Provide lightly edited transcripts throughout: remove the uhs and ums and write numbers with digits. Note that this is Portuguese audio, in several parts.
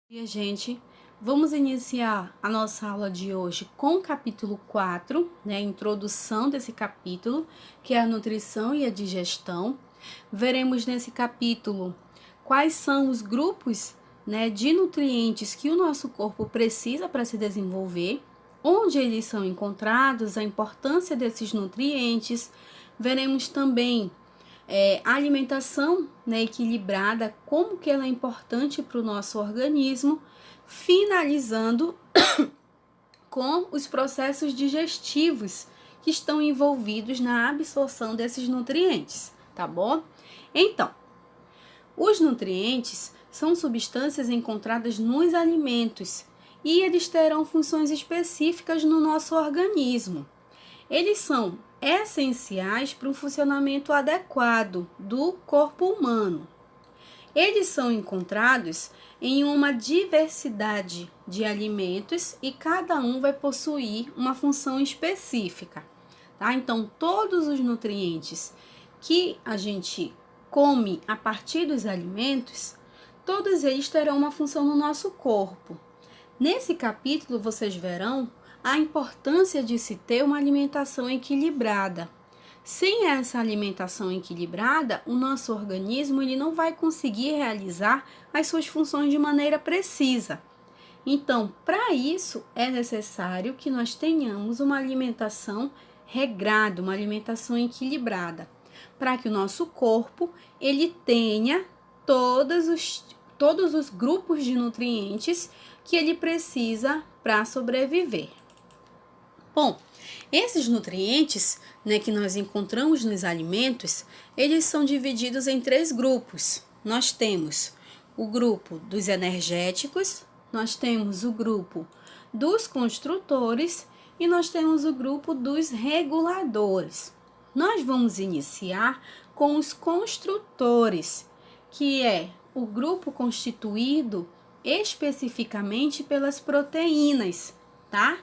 E gente, vamos iniciar a nossa aula de hoje com o capítulo 4, né, a introdução desse capítulo, que é a nutrição e a digestão. Veremos nesse capítulo quais são os grupos, né, de nutrientes que o nosso corpo precisa para se desenvolver, onde eles são encontrados, a importância desses nutrientes. Veremos também a alimentação, né, equilibrada, como que ela é importante para o nosso organismo, finalizando com os processos digestivos que estão envolvidos na absorção desses nutrientes, tá bom? Então, os nutrientes são substâncias encontradas nos alimentos e eles terão funções específicas no nosso organismo. Eles são essenciais para o funcionamento adequado do corpo humano. Eles são encontrados em uma diversidade de alimentos e cada um vai possuir uma função específica, tá? Então, todos os nutrientes que a gente come a partir dos alimentos, todos eles terão uma função no nosso corpo. Nesse capítulo, vocês verão a importância de se ter uma alimentação equilibrada. Sem essa alimentação equilibrada, o nosso organismo ele não vai conseguir realizar as suas funções de maneira precisa. Então, para isso, é necessário que nós tenhamos uma alimentação regrada, uma alimentação equilibrada, para que o nosso corpo ele tenha todos os grupos de nutrientes que ele precisa para sobreviver. Bom, esses nutrientes, né, que nós encontramos nos alimentos, eles são divididos em 3 grupos. Nós temos o grupo dos energéticos, nós temos o grupo dos construtores e nós temos o grupo dos reguladores. Nós vamos iniciar com os construtores, que é o grupo constituído especificamente pelas proteínas, tá?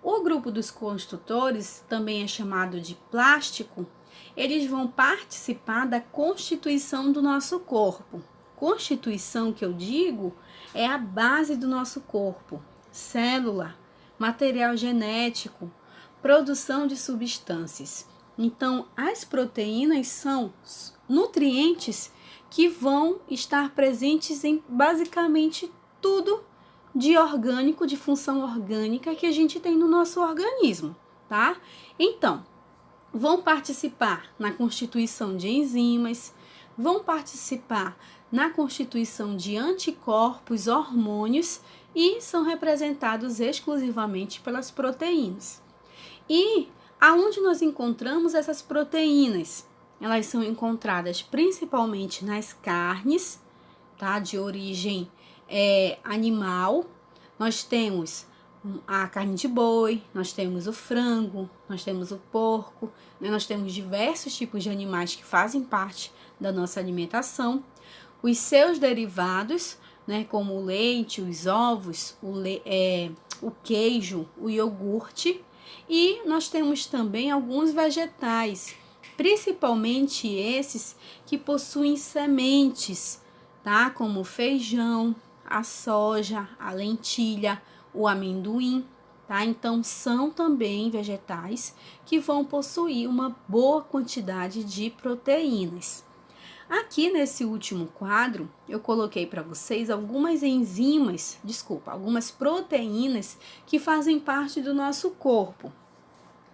O grupo dos construtores, também é chamado de plástico, eles vão participar da constituição do nosso corpo. Constituição que eu digo é a base do nosso corpo, célula, material genético, produção de substâncias. Então, as proteínas são nutrientes que vão estar presentes em basicamente tudo de orgânico, de função orgânica que a gente tem no nosso organismo, tá? Então, vão participar na constituição de enzimas, vão participar na constituição de anticorpos, hormônios e são representados exclusivamente pelas proteínas. E aonde nós encontramos essas proteínas? Elas são encontradas principalmente nas carnes, tá? De origem animal. Nós temos a carne de boi, nós temos o frango, nós temos o porco, né? Nós temos diversos tipos de animais que fazem parte da nossa alimentação. Os seus derivados, né, como o leite, os ovos, o queijo, o iogurte. E nós temos também alguns vegetais, principalmente esses que possuem sementes, tá? Como o feijão, a soja, a lentilha, o amendoim, tá? Então, são também vegetais que vão possuir uma boa quantidade de proteínas. Aqui nesse último quadro, eu coloquei para vocês algumas algumas proteínas que fazem parte do nosso corpo.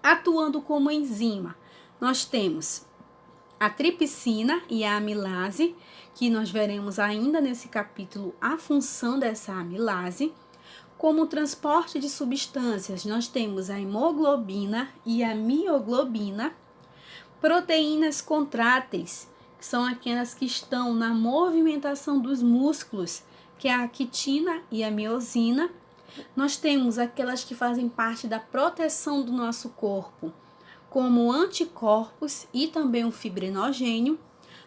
Atuando como enzima, nós temos a tripsina e a amilase, que nós veremos ainda nesse capítulo a função dessa amilase. Como transporte de substâncias, nós temos a hemoglobina e a mioglobina. Proteínas contráteis, que são aquelas que estão na movimentação dos músculos, que é a quitina e a miosina. Nós temos aquelas que fazem parte da proteção do nosso corpo, como anticorpos e também o fibrinogênio.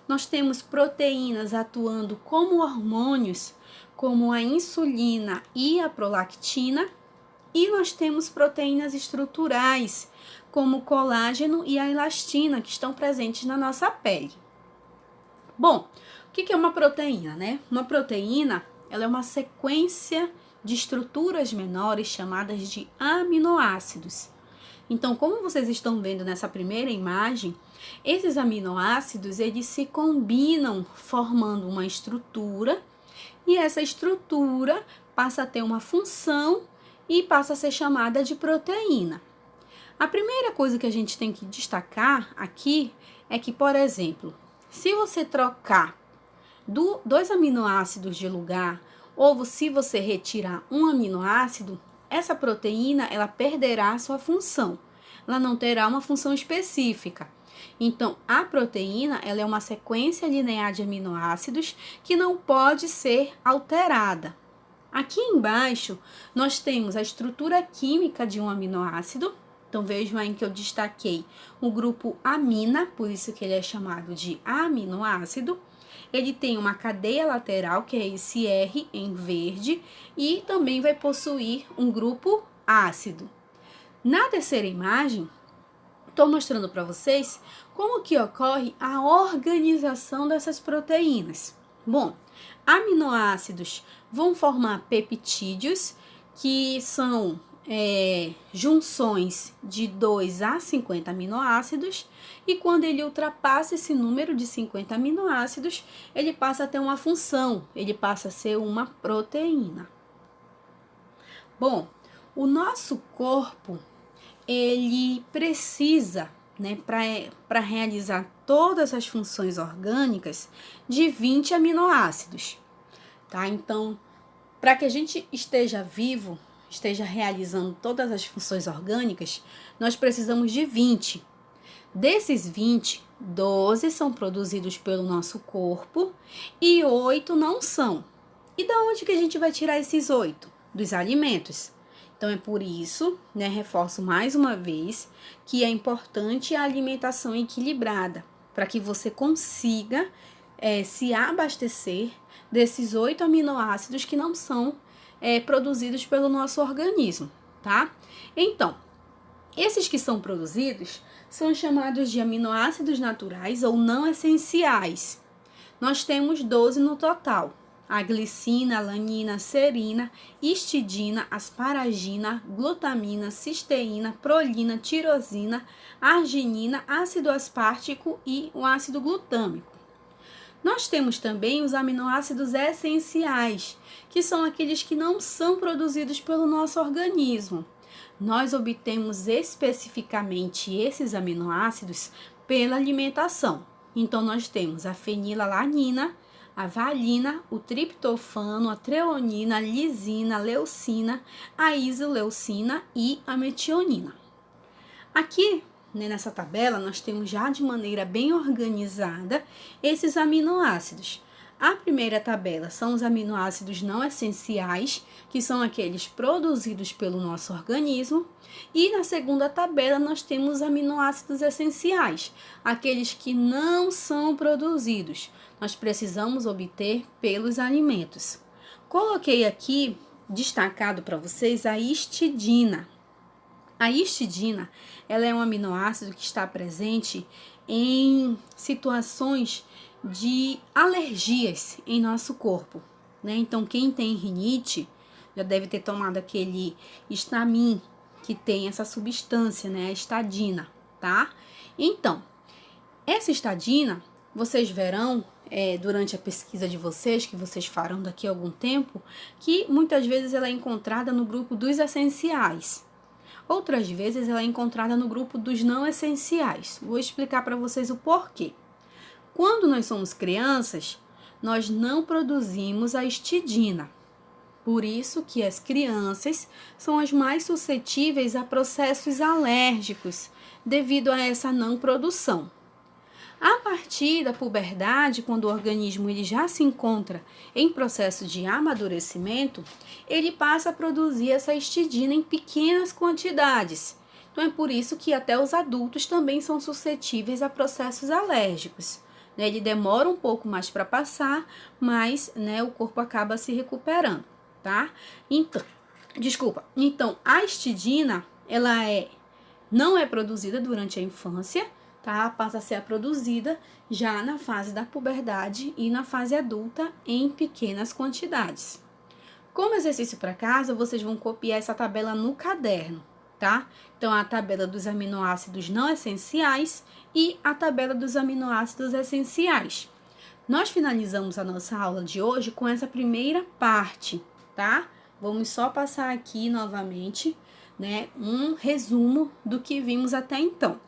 Nós temos proteínas atuando como hormônios, como a insulina e a prolactina. E nós temos proteínas estruturais, como o colágeno e a elastina, que estão presentes na nossa pele. Bom, o que é uma proteína, né? Uma proteína ela é uma sequência de estruturas menores chamadas de aminoácidos. Então, como vocês estão vendo nessa primeira imagem, esses aminoácidos, eles se combinam formando uma estrutura, e essa estrutura passa a ter uma função e passa a ser chamada de proteína. A primeira coisa que a gente tem que destacar aqui é que, por exemplo, se você trocar dois aminoácidos de lugar, ou se você retirar um aminoácido, essa proteína ela perderá a sua função. Ela não terá uma função específica. Então, a proteína ela é uma sequência linear de aminoácidos que não pode ser alterada. Aqui embaixo, nós temos a estrutura química de um aminoácido. Então, vejam aí que eu destaquei o grupo amina, por isso que ele é chamado de aminoácido. Ele tem uma cadeia lateral, que é esse R em verde, e também vai possuir um grupo ácido. Na terceira imagem, estou mostrando para vocês como que ocorre a organização dessas proteínas. Bom, aminoácidos vão formar peptídeos, que são junções de 2 a 50 aminoácidos, e quando ele ultrapassa esse número de 50 aminoácidos, ele passa a ter uma função, ele passa a ser uma proteína. Bom, o nosso corpo, ele precisa, para realizar todas as funções orgânicas, de 20 aminoácidos, tá? Então, para que a gente esteja vivo, esteja realizando todas as funções orgânicas, nós precisamos de 20. Desses 20, 12 são produzidos pelo nosso corpo e 8 não são. E da onde que a gente vai tirar esses 8? Dos alimentos. Então, é por isso, reforço mais uma vez, que é importante a alimentação equilibrada, para que você consiga se abastecer desses 8 aminoácidos que não são produzidos pelo nosso organismo, tá? Então, esses que são produzidos são chamados de aminoácidos naturais ou não essenciais. Nós temos 12 no total: a glicina, alanina, serina, histidina, asparagina, glutamina, cisteína, prolina, tirosina, arginina, ácido aspartico e o ácido glutâmico. Nós temos também os aminoácidos essenciais, que são aqueles que não são produzidos pelo nosso organismo. Nós obtemos especificamente esses aminoácidos pela alimentação. Então, nós temos a fenilalanina, a valina, o triptofano, a treonina, a lisina, a leucina, a isoleucina e a metionina. Aqui, nessa tabela, nós temos já de maneira bem organizada esses aminoácidos. A primeira tabela são os aminoácidos não essenciais, que são aqueles produzidos pelo nosso organismo. E na segunda tabela nós temos os aminoácidos essenciais, aqueles que não são produzidos. Nós precisamos obter pelos alimentos. Coloquei aqui, destacado para vocês, a histidina. A histidina, ela é um aminoácido que está presente em situações de alergias em nosso corpo, Então, quem tem rinite já deve ter tomado aquele Histamin, que tem essa substância, a histidina, tá? Então, essa histidina, vocês verão durante a pesquisa de vocês, que vocês farão daqui a algum tempo, que muitas vezes ela é encontrada no grupo dos essenciais. Outras vezes ela é encontrada no grupo dos não essenciais. Vou explicar para vocês o porquê. Quando nós somos crianças, nós não produzimos a histidina. Por isso que as crianças são as mais suscetíveis a processos alérgicos, devido a essa não produção. A partir da puberdade, quando o organismo ele já se encontra em processo de amadurecimento, ele passa a produzir essa histidina em pequenas quantidades. Então, é por isso que até os adultos também são suscetíveis a processos alérgicos. Ele demora um pouco mais para passar, mas o corpo acaba se recuperando, tá? Então, a histidina, ela não é produzida durante a infância, tá? Passa a ser produzida já na fase da puberdade e na fase adulta em pequenas quantidades. Como exercício para casa, vocês vão copiar essa tabela no caderno, tá? Então, a tabela dos aminoácidos não essenciais e a tabela dos aminoácidos essenciais. Nós finalizamos a nossa aula de hoje com essa primeira parte, tá? Vamos só passar aqui novamente, né, um resumo do que vimos até então.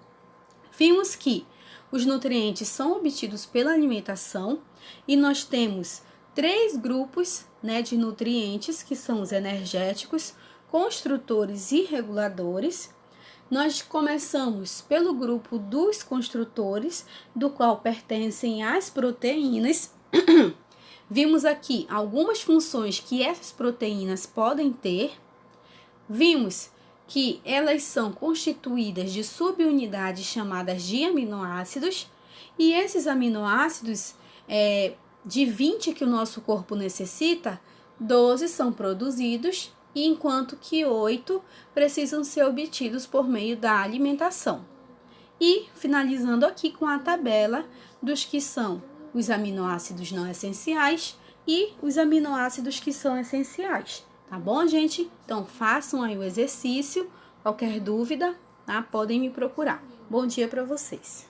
Vimos que os nutrientes são obtidos pela alimentação e nós temos 3 grupos, né, de nutrientes, que são os energéticos, construtores e reguladores. Nós começamos pelo grupo dos construtores, do qual pertencem as proteínas. Vimos aqui algumas funções que essas proteínas podem ter. Vimos que elas são constituídas de subunidades chamadas de aminoácidos, e esses aminoácidos, de 20 que o nosso corpo necessita, 12 são produzidos, enquanto que 8 precisam ser obtidos por meio da alimentação. E finalizando aqui com a tabela dos que são os aminoácidos não essenciais e os aminoácidos que são essenciais. Tá bom, gente? Então, façam aí o exercício. Qualquer dúvida, tá? Podem me procurar. Bom dia para vocês.